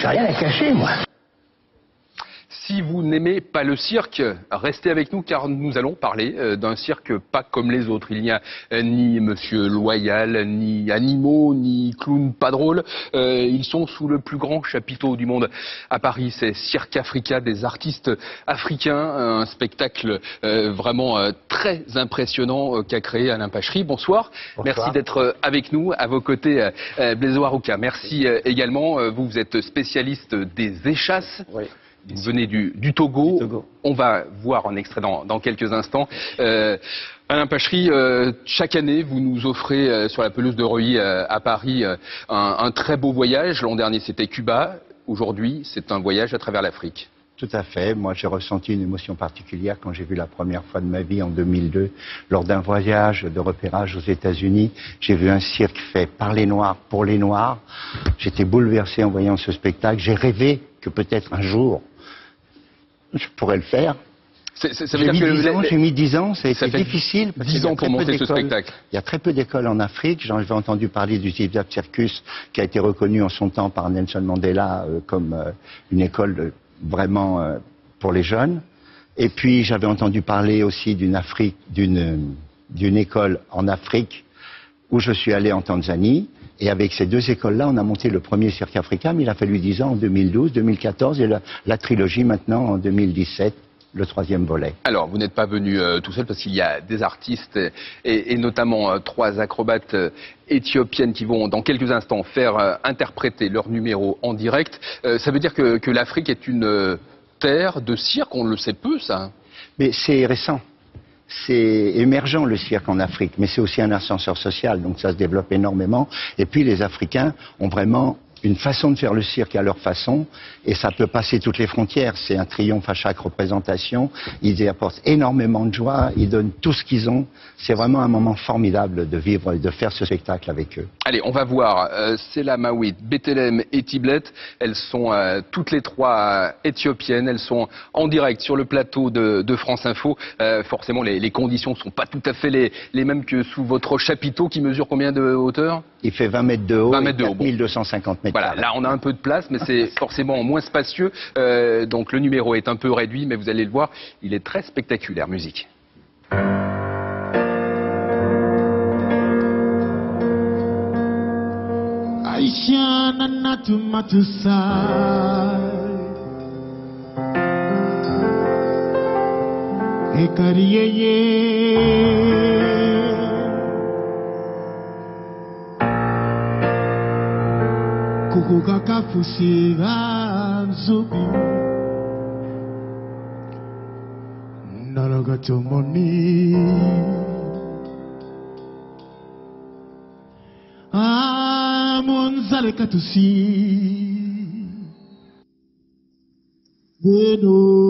j'ai rien à cacher, moi. Si vous n'aimez pas le cirque, restez avec nous car nous allons parler d'un cirque pas comme les autres. Il n'y a ni Monsieur Loyal, ni animaux, ni clowns pas drôles. Ils sont sous le plus grand chapiteau du monde à Paris. C'est Cirque Africa, des artistes africains. Un spectacle vraiment très impressionnant qu'a créé Alain Pachery. Bonsoir. Merci d'être avec nous. À vos côtés, Blaise Warouka. Merci également. Vous êtes spécialiste des échasses. Oui. Vous venez du Togo. On va voir un extrait dans quelques instants. Alain Pachery, chaque année, vous nous offrez sur la pelouse de Reuilly à Paris un très beau voyage. L'an dernier, c'était Cuba. Aujourd'hui, c'est un voyage à travers l'Afrique. Tout à fait. Moi, j'ai ressenti une émotion particulière quand j'ai vu la première fois de ma vie, en 2002, lors d'un voyage de repérage aux États-Unis. J'ai vu un cirque fait par les Noirs, pour les Noirs. J'étais bouleversé en voyant ce spectacle. J'ai rêvé que peut-être un jour, je pourrais le faire. Ça veut dire que j'ai mis 10 ans, ça a été difficile. 10 ans pour monter ce spectacle. Il y a très peu d'écoles en Afrique. J'avais entendu parler du Zip-Zap Circus, qui a été reconnu en son temps par Nelson Mandela comme une école vraiment pour les jeunes. Et puis j'avais entendu parler aussi d'une école en Afrique où je suis allé en Tanzanie. Et avec ces deux écoles-là, on a monté le premier cirque africain, mais il a fallu 10 ans, en 2012, 2014, et la trilogie maintenant en 2017, le troisième volet. Alors, vous n'êtes pas venu tout seul, parce qu'il y a des artistes, et notamment 3 acrobates éthiopiennes qui vont, dans quelques instants, faire interpréter leur numéro en direct. Ça veut dire que l'Afrique est une terre de cirque, on le sait peu, ça. Mais c'est récent. C'est émergent le cirque en Afrique, mais c'est aussi un ascenseur social, donc ça se développe énormément. Et puis les Africains ont vraiment une façon de faire le cirque à leur façon, et ça peut passer toutes les frontières. C'est un triomphe à chaque représentation. Ils y apportent énormément de joie, ils donnent tout ce qu'ils ont. C'est vraiment un moment formidable de vivre et de faire ce spectacle avec eux. Allez, on va voir Sela Mawit, Bethlehem et Tiblet. Elles sont toutes les 3 éthiopiennes. Elles sont en direct sur le plateau de France Info. Forcément, les conditions ne sont pas tout à fait les mêmes que sous votre chapiteau qui mesure combien de hauteur? Il fait 20 mètres de haut, 20 mètres de haut, 1250 mètres. Voilà, là on a un peu de place, mais c'est forcément moins spacieux. Donc le numéro est un peu réduit, mais vous allez le voir, il est très spectaculaire. Musique. Kukuka kafusira nzubi nalagatomoni monzale katusi beno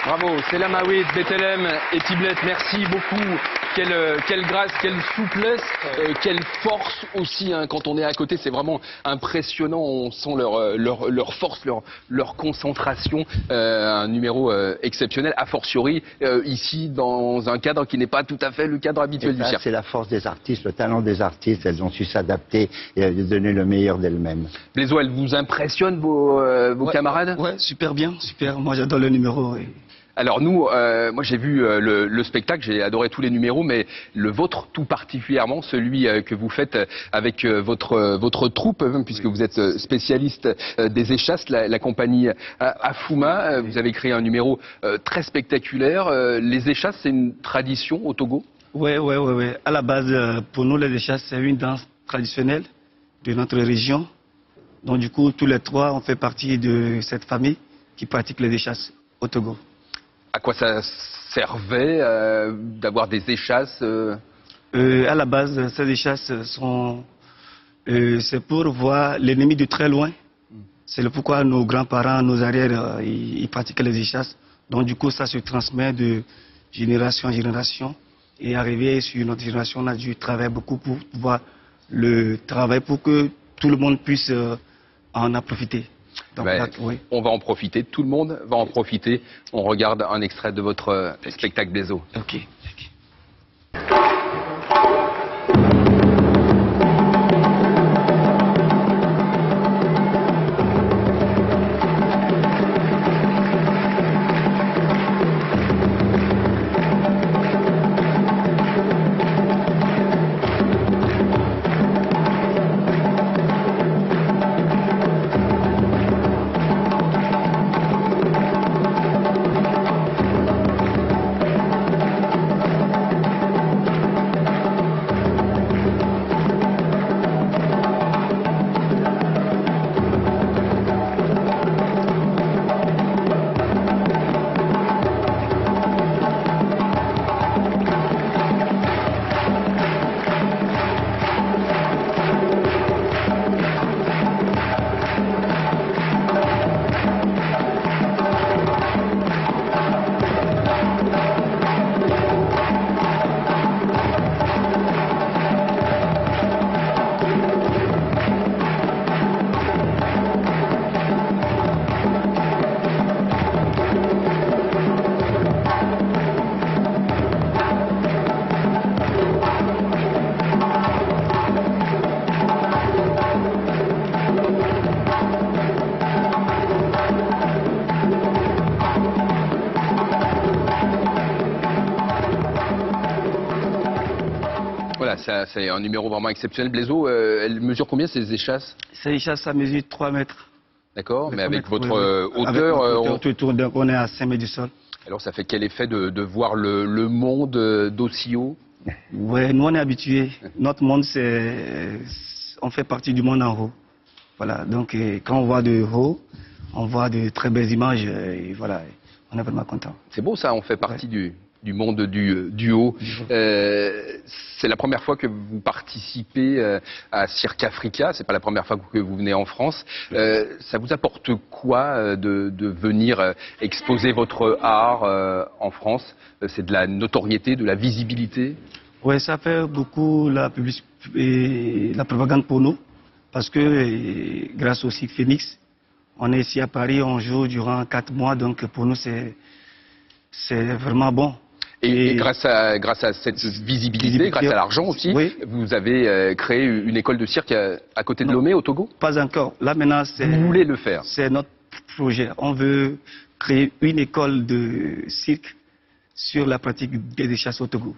Bravo, c'est la Maouid, Bethlehem et Tiblet, merci beaucoup. Quelle grâce, quelle souplesse, quelle force aussi, hein, quand on est à côté, c'est vraiment impressionnant, on sent leur force, leur concentration, un numéro exceptionnel, a fortiori ici dans un cadre qui n'est pas tout à fait le cadre habituel du cirque. C'est la force des artistes, le talent des artistes, elles ont su s'adapter et donner le meilleur d'elles-mêmes. Blaiseau, elles vous impressionnent vos camarades? Ouais, super bien, super, moi j'adore le numéro. Et... Alors nous, moi j'ai vu le spectacle, j'ai adoré tous les numéros, mais le vôtre tout particulièrement, celui que vous faites avec votre troupe, puisque vous êtes spécialiste des échasses, la compagnie Afuma. Vous avez créé un numéro très spectaculaire. Les échasses, c'est une tradition au Togo? Ouais. À la base, pour nous, les échasses, c'est une danse traditionnelle de notre région. Donc du coup, tous les trois, on fait partie de cette famille qui pratique les échasses au Togo. À quoi ça servait d'avoir des échasses À la base, ces échasses c'est pour voir l'ennemi de très loin. C'est le pourquoi nos grands-parents, nos arrières, ils pratiquaient les échasses. Donc du coup, ça se transmet de génération en génération. Et arrivé sur notre génération, on a dû travailler beaucoup pour pouvoir le travailler pour que tout le monde puisse en profiter. Donc, oui. On va en profiter, tout le monde va en profiter. On regarde un extrait de votre spectacle Blaiseau. Ok. Voilà, c'est un numéro vraiment exceptionnel. Blaiseau, elle mesure combien ces échasses? Ces échasses, ça mesure 3 mètres. D'accord, mais avec votre oui. hauteur... Avec notre hauteur, donc on est à 5 mètres du sol. Alors ça fait quel effet de voir le monde d'aussi haut? Oui, nous on est habitués. Notre monde, on fait partie du monde en haut. Voilà, donc quand on voit de haut, on voit de très belles images et voilà, on est vraiment content. C'est beau ça, on fait partie du monde du haut. C'est la première fois que vous participez à Cirque Africa, c'est pas la première fois que vous venez en France. Ça vous apporte quoi de venir exposer votre art en France? C'est de la notoriété, de la visibilité? Oui, ça fait beaucoup la publicité et la propagande pour nous, parce que grâce au Cirque Phoenix, on est ici à Paris, on joue durant 4 mois, donc pour nous c'est vraiment bon. Et grâce à cette visibilité, grâce à l'argent aussi, oui. Vous avez créé une école de cirque à côté de Lomé, au Togo? Pas encore. Là maintenant, vous voulez le faire? C'est notre projet. On veut créer une école de cirque sur la pratique des échasses au Togo.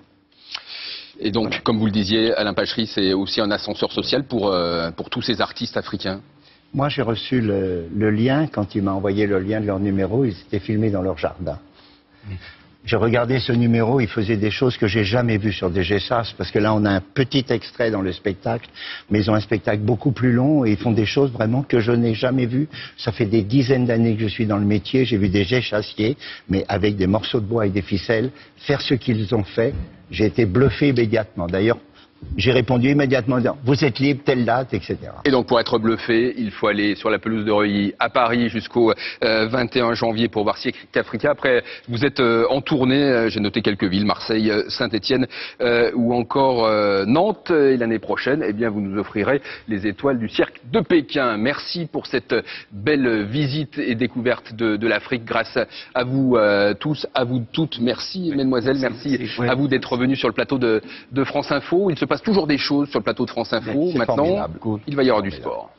Et donc, voilà. Comme vous le disiez, Alain Pachery, c'est aussi un ascenseur social pour tous ces artistes africains. Moi, j'ai reçu le lien, quand il m'a envoyé le lien de leur numéro, ils étaient filmés dans leur jardin. J'ai regardé ce numéro, il faisait des choses que j'ai jamais vues sur des échasses, parce que là on a un petit extrait dans le spectacle, mais ils ont un spectacle beaucoup plus long et ils font des choses vraiment que je n'ai jamais vues. Ça fait des dizaines d'années que je suis dans le métier, j'ai vu des échassiers, mais avec des morceaux de bois et des ficelles, faire ce qu'ils ont fait, j'ai été bluffé immédiatement. D'ailleurs, j'ai répondu immédiatement en disant, vous êtes libre, telle date, etc. Et donc pour être bluffé, il faut aller sur la pelouse de Reuilly à Paris jusqu'au 21 janvier pour voir Cirque Africa. Après, vous êtes en tournée, j'ai noté quelques villes, Marseille, Saint-Étienne ou encore Nantes. Et l'année prochaine, eh bien, vous nous offrirez les étoiles du cirque de Pékin. Merci pour cette belle visite et découverte de l'Afrique. Grâce à vous tous, à vous toutes. Merci mesdemoiselles, merci à vous d'être venus sur le plateau de France Info. Il se passe toujours des choses sur le plateau de France Info. Maintenant, il va y avoir du sport.